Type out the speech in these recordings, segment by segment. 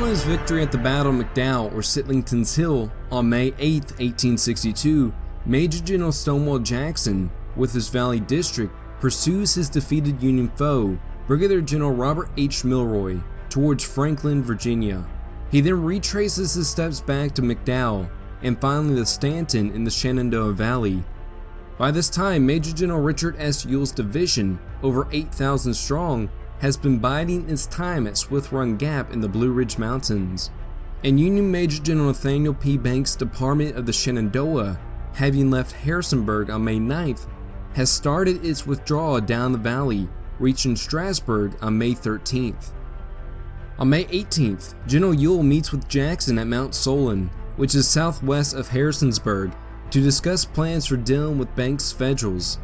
Following his victory at the Battle of McDowell or Sitlington's Hill on May 8, 1862, Major General Stonewall Jackson, with his Valley District, pursues his defeated Union foe, Brigadier General Robert H. Milroy, towards Franklin, Virginia. He then retraces his steps back to McDowell and finally to Stanton in the Shenandoah Valley. By this time, Major General Richard S. Ewell's division, over 8,000 strong, has been biding its time at Swift Run Gap in the Blue Ridge Mountains, and Union Major General Nathaniel P. Banks' Department of the Shenandoah, having left Harrisonburg on May 9th, has started its withdrawal down the valley, reaching Strasburg on May 13th. On May 18th, General Ewell meets with Jackson at Mount Solon, which is southwest of Harrisonburg, to discuss plans for dealing with Banks' Federals.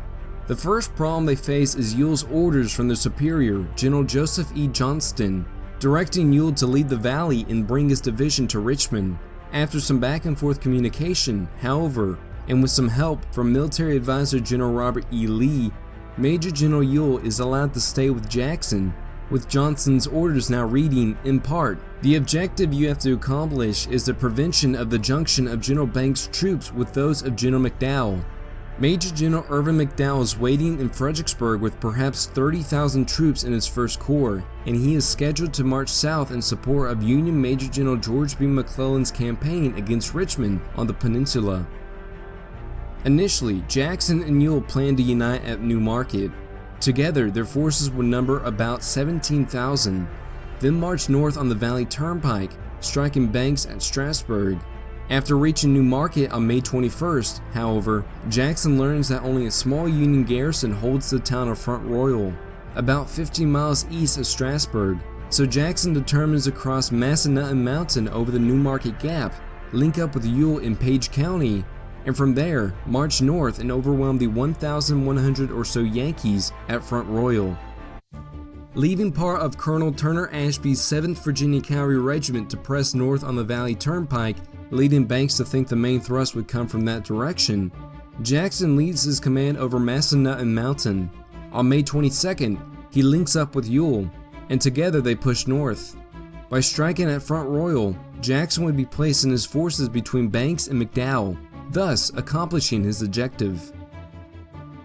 The first problem they face is Ewell's orders from their superior, General Joseph E. Johnston, directing Ewell to leave the valley and bring his division to Richmond. After some back and forth communication, however, and with some help from military advisor General Robert E. Lee, Major General Ewell is allowed to stay with Jackson, with Johnston's orders now reading, in part, "The objective you have to accomplish is the prevention of the junction of General Banks' troops with those of General McDowell. Major General Irvin McDowell is waiting in Fredericksburg with perhaps 30,000 troops in his First Corps, and he is scheduled to march south in support of Union Major General George B. McClellan's campaign against Richmond on the peninsula." Initially, Jackson and Ewell planned to unite at New Market. Together, their forces would number about 17,000, then march north on the Valley Turnpike, striking Banks at Strasburg. After reaching New Market on May 21st, however, Jackson learns that only a small Union garrison holds the town of Front Royal, about 15 miles east of Strasburg, so Jackson determines to cross Massanutten Mountain over the New Market Gap, link up with Ewell in Page County, and from there, march north and overwhelm the 1,100 or so Yankees at Front Royal. Leaving part of Colonel Turner Ashby's 7th Virginia Cavalry Regiment to press north on the Valley Turnpike, leading Banks to think the main thrust would come from that direction, Jackson leads his command over Massanutten Mountain. On May 22nd, he links up with Ewell, and together they push north. By striking at Front Royal, Jackson would be placing his forces between Banks and McDowell, thus accomplishing his objective.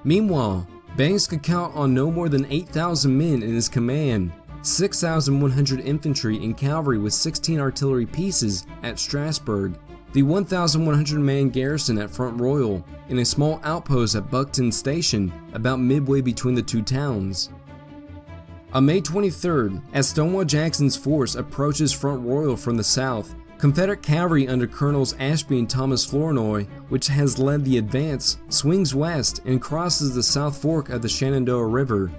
Meanwhile, Banks could count on no more than 8,000 men in his command, 6,100 infantry and cavalry with 16 artillery pieces at Strasburg, the 1,100-man garrison at Front Royal, and a small outpost at Buckton Station about midway between the two towns. On May 23rd, as Stonewall Jackson's force approaches Front Royal from the south, Confederate cavalry under Colonels Ashby and Thomas Flournoy, which has led the advance, swings west and crosses the South Fork of the Shenandoah River.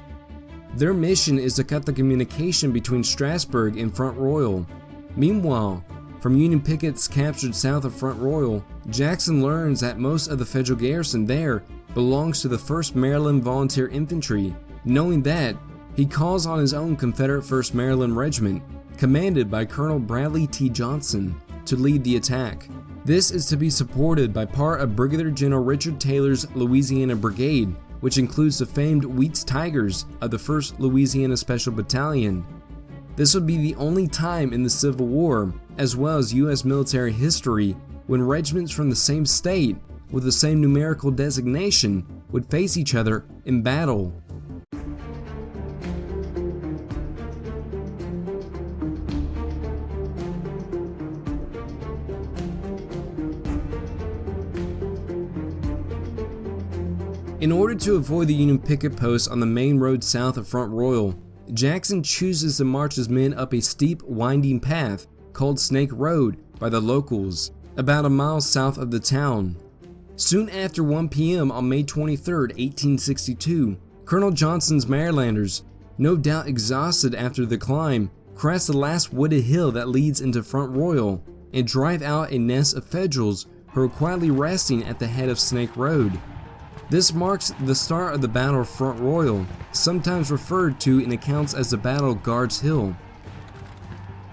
Their mission is to cut the communication between Strasburg and Front Royal. Meanwhile, from Union pickets captured south of Front Royal, Jackson learns that most of the federal garrison there belongs to the 1st Maryland Volunteer Infantry. Knowing that, he calls on his own Confederate 1st Maryland Regiment, commanded by Colonel Bradley T. Johnson, to lead the attack. This is to be supported by part of Brigadier General Richard Taylor's Louisiana Brigade, which includes the famed Wheat's Tigers of the 1st Louisiana Special Battalion. This would be the only time in the Civil War, as well as U.S. military history, when regiments from the same state, with the same numerical designation, would face each other in battle. In order to avoid the Union picket posts on the main road south of Front Royal, Jackson chooses to march his men up a steep, winding path called Snake Road by the locals, about a mile south of the town. Soon after 1 p.m. on May 23, 1862, Colonel Johnson's Marylanders, no doubt exhausted after the climb, crest the last wooded hill that leads into Front Royal and drive out a nest of Federals who are quietly resting at the head of Snake Road. This marks the start of the Battle of Front Royal, sometimes referred to in accounts as the Battle of Guard's Hill.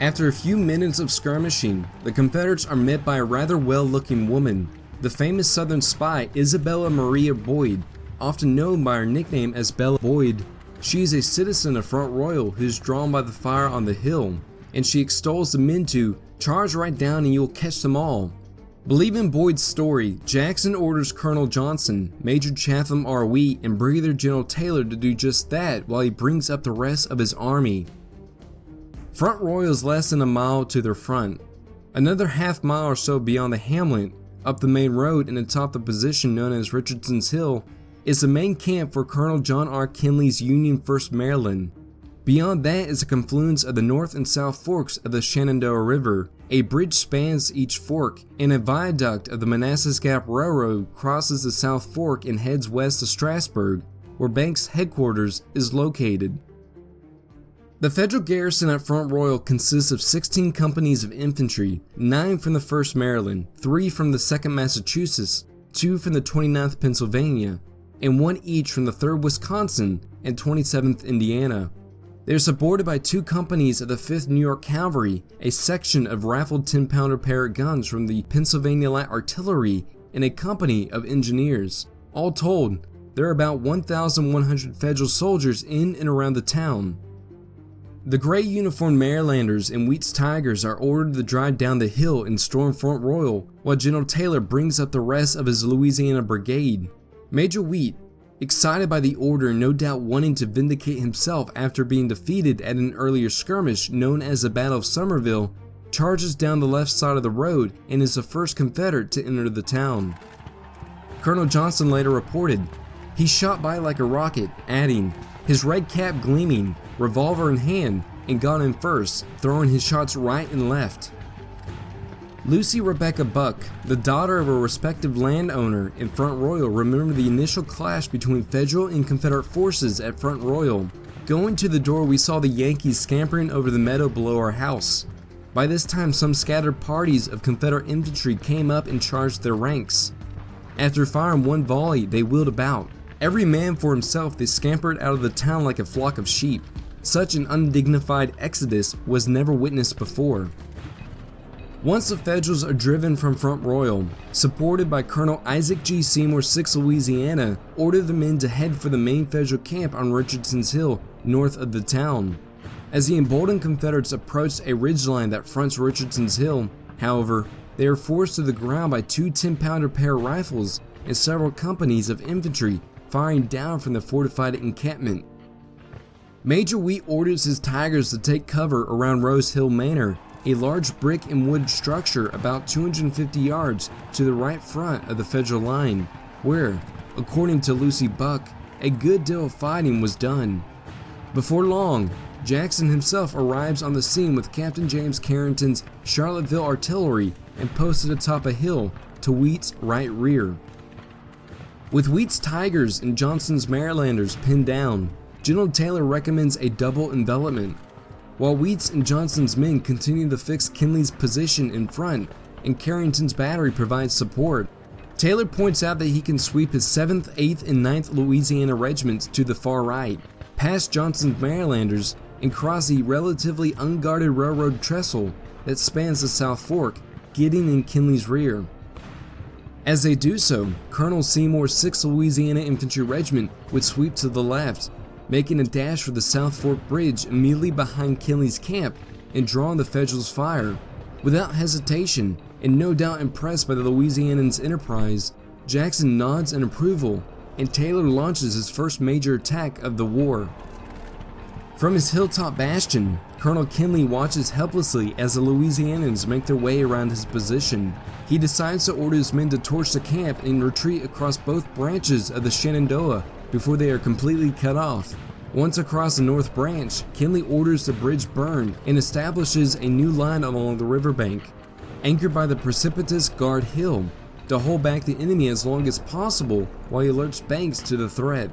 After a few minutes of skirmishing, the Confederates are met by a rather well-looking woman, the famous Southern spy Isabella Maria Boyd, often known by her nickname as Bella Boyd. She is a citizen of Front Royal who is drawn by the fire on the hill, and she extols the men to charge right down and you'll catch them all. Believing Boyd's story, Jackson orders Colonel Johnson, Major Chatham R. Wheat, and Brigadier General Taylor to do just that while he brings up the rest of his army. Front Royal is less than a mile to their front. Another half mile or so beyond the hamlet, up the main road and atop the position known as Richardson's Hill, is the main camp for Colonel John R. Kinley's Union 1st Maryland. Beyond that is a confluence of the north and south forks of the Shenandoah River. A bridge spans each fork, and a viaduct of the Manassas Gap Railroad crosses the South Fork and heads west to Strasburg, where Banks' headquarters is located. The federal garrison at Front Royal consists of 16 companies of infantry, 9 from the 1st Maryland, 3 from the 2nd Massachusetts, 2 from the 29th Pennsylvania, and 1 each from the 3rd Wisconsin and 27th Indiana. They are supported by 2 companies of the 5th New York Cavalry, a section of rifled 10-pounder Parrott guns from the Pennsylvania Light Artillery, and a company of engineers. All told, there are about 1,100 federal soldiers in and around the town. The gray uniformed Marylanders and Wheat's Tigers are ordered to drive down the hill and storm Front Royal, while General Taylor brings up the rest of his Louisiana brigade. Major Wheat, excited by the order and no doubt wanting to vindicate himself after being defeated at an earlier skirmish known as the Battle of Somerville, charges down the left side of the road and is the first Confederate to enter the town. Colonel Johnson later reported, "He shot by like a rocket," adding, "his red cap gleaming, revolver in hand, and got in first, throwing his shots right and left." Lucy Rebecca Buck, the daughter of a respected landowner in Front Royal, remembered the initial clash between Federal and Confederate forces at Front Royal. "Going to the door, we saw the Yankees scampering over the meadow below our house. By this time, some scattered parties of Confederate infantry came up and charged their ranks. After firing one volley, they wheeled about. Every man for himself, they scampered out of the town like a flock of sheep. Such an undignified exodus was never witnessed before." Once the Federals are driven from Front Royal, supported by Colonel Isaac G. Seymour, 6th Louisiana, ordered the men to head for the main Federal camp on Richardson's Hill, north of the town. As the emboldened Confederates approached a ridgeline that fronts Richardson's Hill, however, they are forced to the ground by 2 10-pounder Parrott rifles and several companies of infantry firing down from the fortified encampment. Major Wheat orders his Tigers to take cover around Rose Hill Manor, a large brick and wood structure about 250 yards to the right front of the Federal line, where, according to Lucy Buck, a good deal of fighting was done. Before long, Jackson himself arrives on the scene with Captain James Carrington's Charlottesville artillery and posted atop a hill to Wheat's right rear. With Wheat's Tigers and Johnson's Marylanders pinned down, General Taylor recommends a double envelopment. While Wheat's and Johnson's men continue to fix Kinley's position in front and Carrington's battery provides support, Taylor points out that he can sweep his 7th, 8th, and 9th Louisiana regiments to the far right, past Johnson's Marylanders, and cross the relatively unguarded railroad trestle that spans the South Fork, getting in Kinley's rear. As they do so, Colonel Seymour's 6th Louisiana Infantry Regiment would sweep to the left, making a dash for the South Fork Bridge immediately behind Kinley's camp and drawing the Federals' fire. Without hesitation, and no doubt impressed by the Louisianans' enterprise, Jackson nods in approval, and Taylor launches his first major attack of the war. From his hilltop bastion, Colonel Kinley watches helplessly as the Louisianans make their way around his position. He decides to order his men to torch the camp and retreat across both branches of the Shenandoah before they are completely cut off. Once across the north branch, Kinley orders the bridge burned and establishes a new line along the riverbank, anchored by the precipitous Guard Hill, to hold back the enemy as long as possible while he alerts Banks to the threat.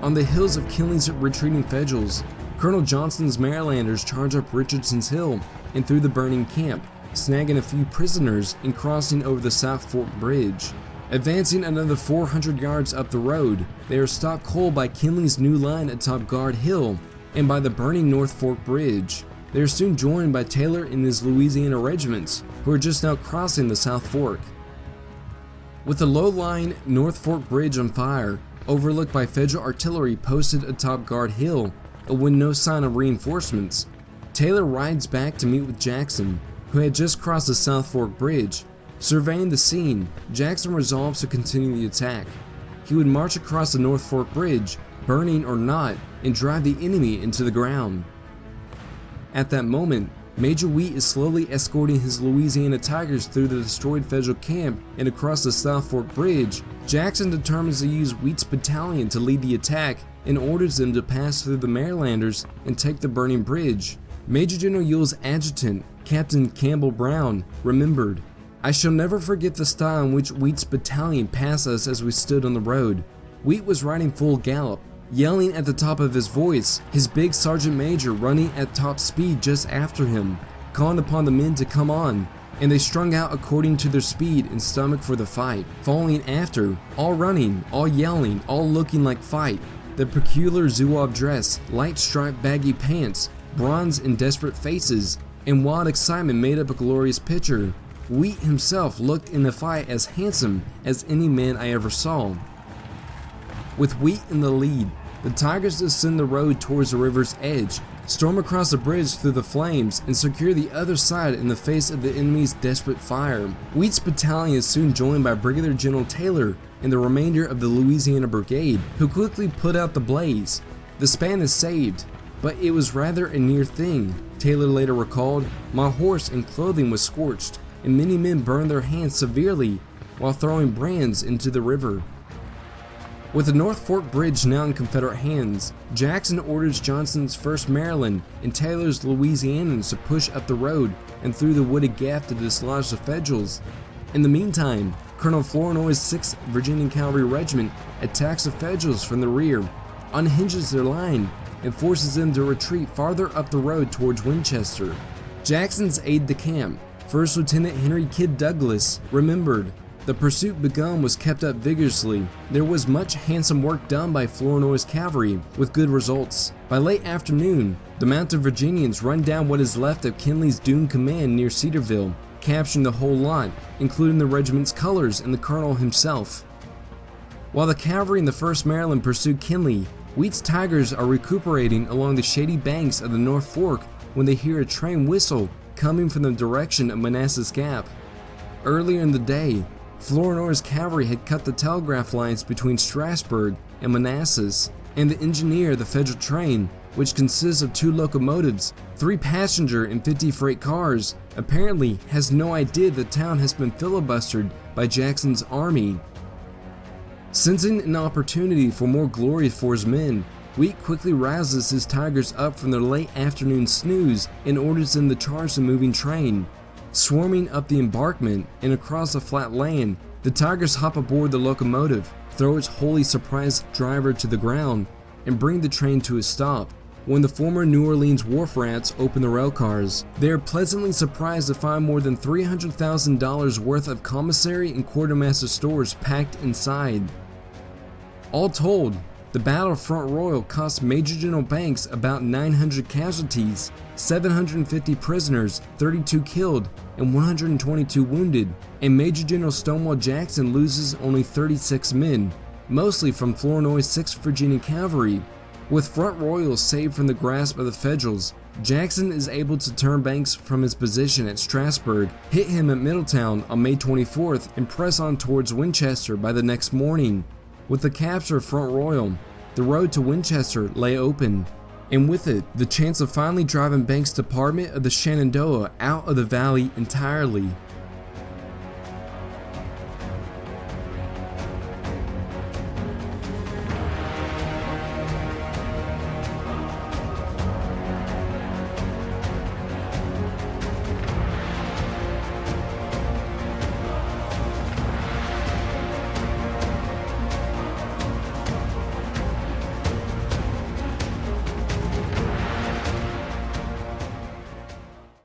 On the hills of Kinley's retreating Federals, Colonel Johnson's Marylanders charge up Richardson's Hill and through the burning camp, snagging a few prisoners and crossing over the South Fork Bridge. Advancing another 400 yards up the road, they are stopped cold by Kinley's new line atop Guard Hill and by the burning North Fork Bridge. They are soon joined by Taylor and his Louisiana regiments, who are just now crossing the South Fork. With the low-lying North Fork Bridge on fire, overlooked by federal artillery posted atop Guard Hill, and with no sign of reinforcements, Taylor rides back to meet with Jackson, who had just crossed the South Fork Bridge. Surveying the scene, Jackson resolves to continue the attack. He would march across the North Fork Bridge, burning or not, and drive the enemy into the ground. At that moment, Major Wheat is slowly escorting his Louisiana Tigers through the destroyed federal camp and across the South Fork Bridge. Jackson determines to use Wheat's battalion to lead the attack and orders them to pass through the Marylanders and take the burning bridge. Major General Ewell's adjutant, Captain Campbell Brown, remembered, "I shall never forget the style in which Wheat's battalion passed us as we stood on the road. Wheat was riding full gallop, yelling at the top of his voice, his big sergeant major running at top speed just after him, calling upon the men to come on, and they strung out according to their speed and stomach for the fight, following after, all running, all yelling, all looking like fight. The peculiar zouave dress, light striped baggy pants, bronze and desperate faces, and wild excitement made up a glorious picture. Wheat himself looked in the fight as handsome as any man I ever saw." With Wheat in the lead, the Tigers descend the road towards the river's edge, storm across the bridge through the flames, and secure the other side in the face of the enemy's desperate fire. Wheat's battalion is soon joined by Brigadier General Taylor and the remainder of the Louisiana Brigade, who quickly put out the blaze. The span is saved, but it was rather a near thing. Taylor later recalled, "My horse and clothing was scorched, and many men burned their hands severely while throwing brands into the river." With the North Fork Bridge now in Confederate hands, Jackson orders Johnson's 1st Maryland and Taylor's Louisianians to push up the road and through the wooded gap to dislodge the Federals. In the meantime, Colonel Flournoy's 6th Virginia Cavalry Regiment attacks the Federals from the rear, unhinges their line, and forces them to retreat farther up the road towards Winchester. Jackson's aide-de-camp, 1st Lieutenant Henry Kidd Douglas, remembered, "The pursuit begun was kept up vigorously. There was much handsome work done by Flournoy's cavalry, with good results. By late afternoon, the mounted Virginians run down what is left of Kinley's doomed command near Cedarville, capturing the whole lot, including the regiment's colors and the colonel himself." While the cavalry in the 1st Maryland pursue Kinley, Wheat's Tigers are recuperating along the shady banks of the North Fork when they hear a train whistle coming from the direction of Manassas Gap. Earlier in the day, Flournoy's cavalry had cut the telegraph lines between Strasburg and Manassas, and the engineer of the federal train, which consists of 2 locomotives, 3 passenger and 50 freight cars, apparently has no idea the town has been filibustered by Jackson's army. Sensing an opportunity for more glory for his men, Wheat quickly rouses his Tigers up from their late afternoon snooze and orders them to charge the moving train. Swarming up the embankment and across the flat land, the Tigers hop aboard the locomotive, throw its wholly surprised driver to the ground, and bring the train to a stop. When the former New Orleans wharf rats open the rail cars, they are pleasantly surprised to find more than $300,000 worth of commissary and quartermaster stores packed inside. All told, the Battle of Front Royal cost Major General Banks about 900 casualties, 750 prisoners, 32 killed, and 122 wounded, and Major General Stonewall Jackson loses only 36 men, mostly from Flournoy's 6th Virginia Cavalry. With Front Royal saved from the grasp of the Federals, Jackson is able to turn Banks from his position at Strasburg, hit him at Middletown on May 24th, and press on towards Winchester by the next morning. With the capture of Front Royal, the road to Winchester lay open, and with it, the chance of finally driving Banks' department of the Shenandoah out of the valley entirely.